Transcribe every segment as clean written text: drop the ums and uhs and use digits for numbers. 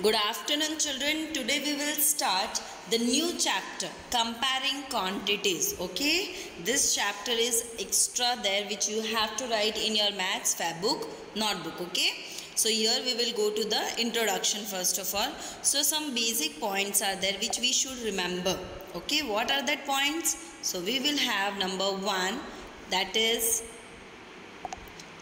Good afternoon, children. Today we will start the new chapter, comparing quantities. Okay, this chapter is extra there, which you have to write in your maths fab book notebook. Okay, so here we will go to the introduction first of all. So some basic points are there which we should remember. Okay, what are that points? So we will have number 1, that is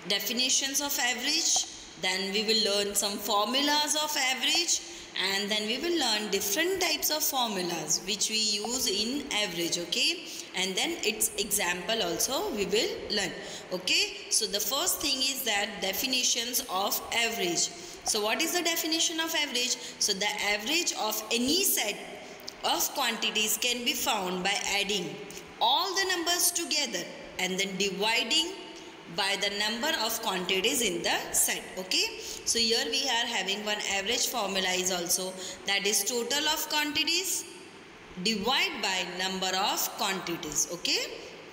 definitions of average. Then we will learn some formulas of average, and then we will learn different types of formulas which we use in average. Okay, and then its example also we will learn. Okay, so the first thing is that definitions of average. So what is the definition of average? So the average of any set of quantities can be found by adding all the numbers together and then dividing by the number of quantities in the set. Okay, so here we are having one average formula is also, that is total of quantities divide by number of quantities. Okay,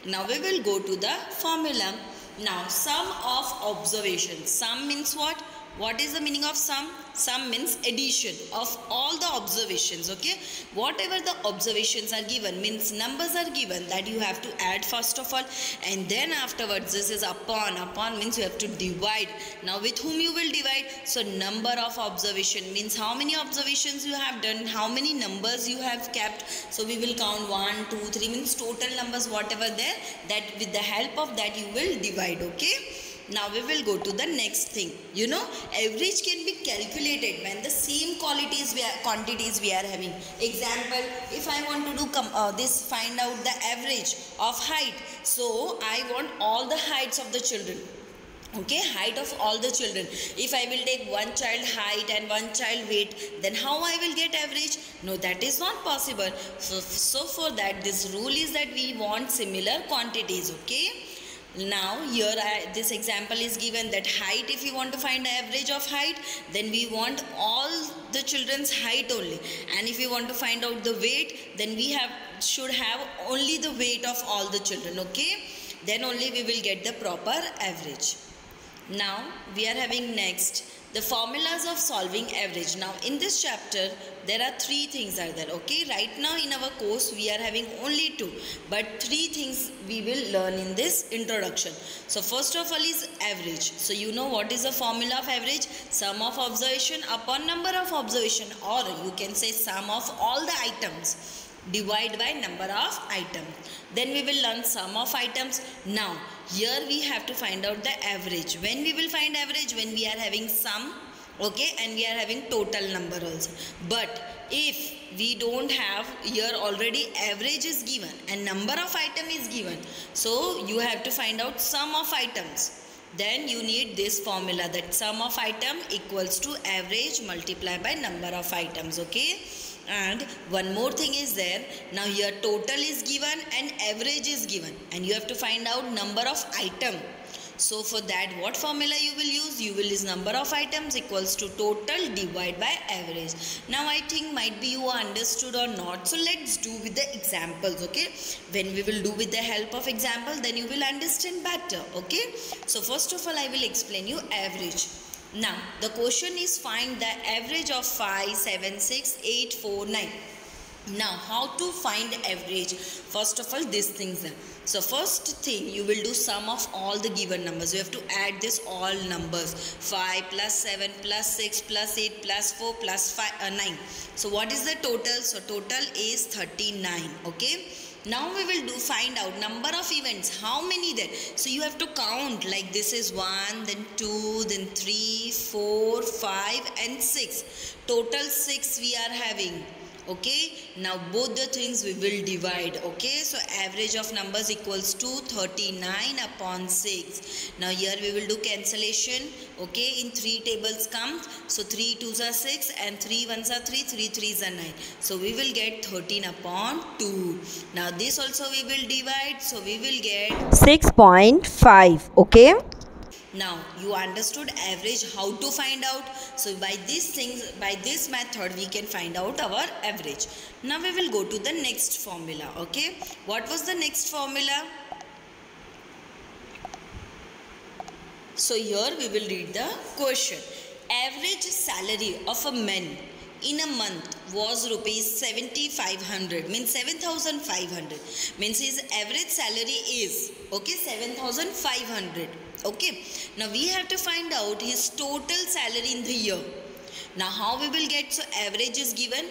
now we will go to the formula. Now sum of observations. Sum means what is the meaning of sum? Sum means addition of all the observations. Okay, whatever the observations are given, means numbers are given, that you have to add first of all, and then afterwards this is upon means you have to divide. Now with whom you will divide? So number of observation means how many observations you have done, how many numbers you have kept. So we will count 1 2 3 means total numbers whatever there, that with the help of that you will divide. Okay, now we will go to the next thing. Average can be calculated when the same quantities we are having. Example, if I want to do find out the average of height. So I want all the heights of the children. Okay, height of all the children. If I will take one child height and one child weight, then how I will get average? No, that is not possible. So for that, this rule is that we want similar quantities. Okay, now here this example is given that height, if you want to find the average of height, then we want all the children's height only, and if you want to find out the weight, then we should have only the weight of all the children. Okay, then only we will get the proper average. Now we are having next the formulas of solving average. Now in this chapter there are 3 things are there. Okay, right now in our course we are having only 2, but 3 things we will learn in this introduction. So first of all is average. So you know what is the formula of average? Sum of observation upon number of observation, or you can say sum of all the items divide by number of items. Then we will learn sum of items. Now here we have to find out the average. When we will find average? When we are having sum, okay, and we are having total number also. But if we don't have, here already average is given and number of item is given, so you have to find out sum of items. Then you need this formula, that sum of item equals to average multiplied by number of items. Okay, and one more thing is there. Now here total is given and average is given, and you have to find out number of item. So for that, what formula you will use? You will use number of items equals to total divide by average. Now I think might be you understood or not. So let's do with the examples. Okay, when we will do with the help of example, then you will understand better. Okay, so first of all I will explain you average. Now the question is find the average of 5, 7, 6, 8, 4, 9. Now how to find average? First of all these things. So first thing, you will do sum of all the given numbers. You have to add this all numbers. 5 plus 7 plus 6 plus 8 plus 4 plus 9. So what is the total? So total is 39. Okay. Now we will find out number of events. How many there? So you have to count, like this is 1, then 2, then 3, 4, 5 and 6. Total 6 we are having. Okay, now both the things we will divide. Okay, so average of numbers equals to 39 upon 6. Now here we will do cancellation. Okay, in 3 tables comes. So 3 2s are 6 and 3 1s are 3, 3 3s are 9. So we will get 13 upon 2. Now this also we will divide. So we will get 6.5. Okay. Now you understood average, how to find out. So by these things, by this method we can find out our average. Now we will go to the next formula. Okay, what was the next formula? So here we will read the question. average salary of a man in a month was rupees 7500, means 7500, means his average salary is, okay, 7500. Okay, now we have to find out his total salary in the year. Now how we will get? So average is given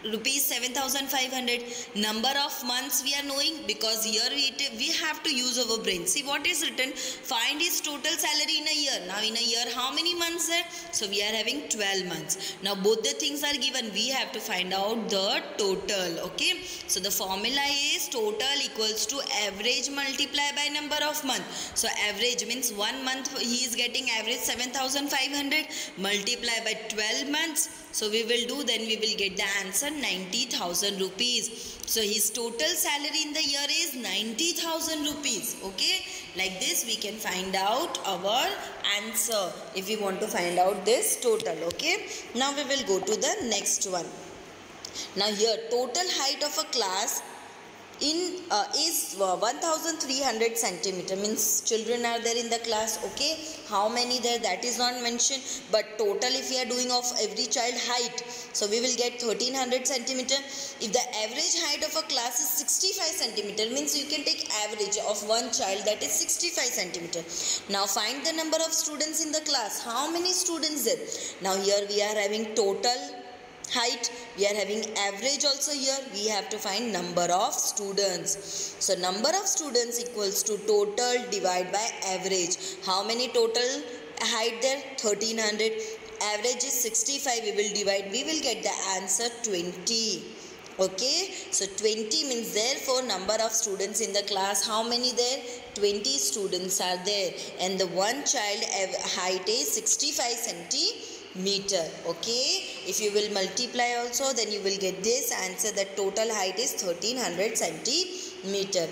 rupees 7500. Number of months we are knowing, because here we have to use our brain. See what is written, find his total salary in a year. Now in a year how many months there? So we are having 12 months. Now both the things are given, we have to find out the total. Okay, so the formula is total equals to average multiplied by number of months. So average means 1 month he is getting average 7500, multiply by 12 months. So we will do, then we will get the answer 90,000 rupees. So his total salary in the year is 90,000 rupees. Okay, like this we can find out our answer if we want to find out this total. Okay, now we will go to the next one. Now here total height of a class is 1300 centimeter, means children are there in the class. Okay, how many there, that is not mentioned, but total if we are doing of every child height, so we will get 1300 centimeter. If the average height of a class is 65 centimeter, means you can take average of one child, that is 65 centimeter. Now find the number of students in the class. How many students there? Now here we are having total height, we are having average also. Here we have to find number of students. So number of students equals to total divided by average. How many total height there? 1300. Average is 65. We will divide, we will get the answer 20. Okay, so 20 means therefore number of students in the class, how many there? 20 students are there, and the one child height is 65 centimeter. Okay, if you will multiply also, then you will get this answer, that total height is 1300 centimeter.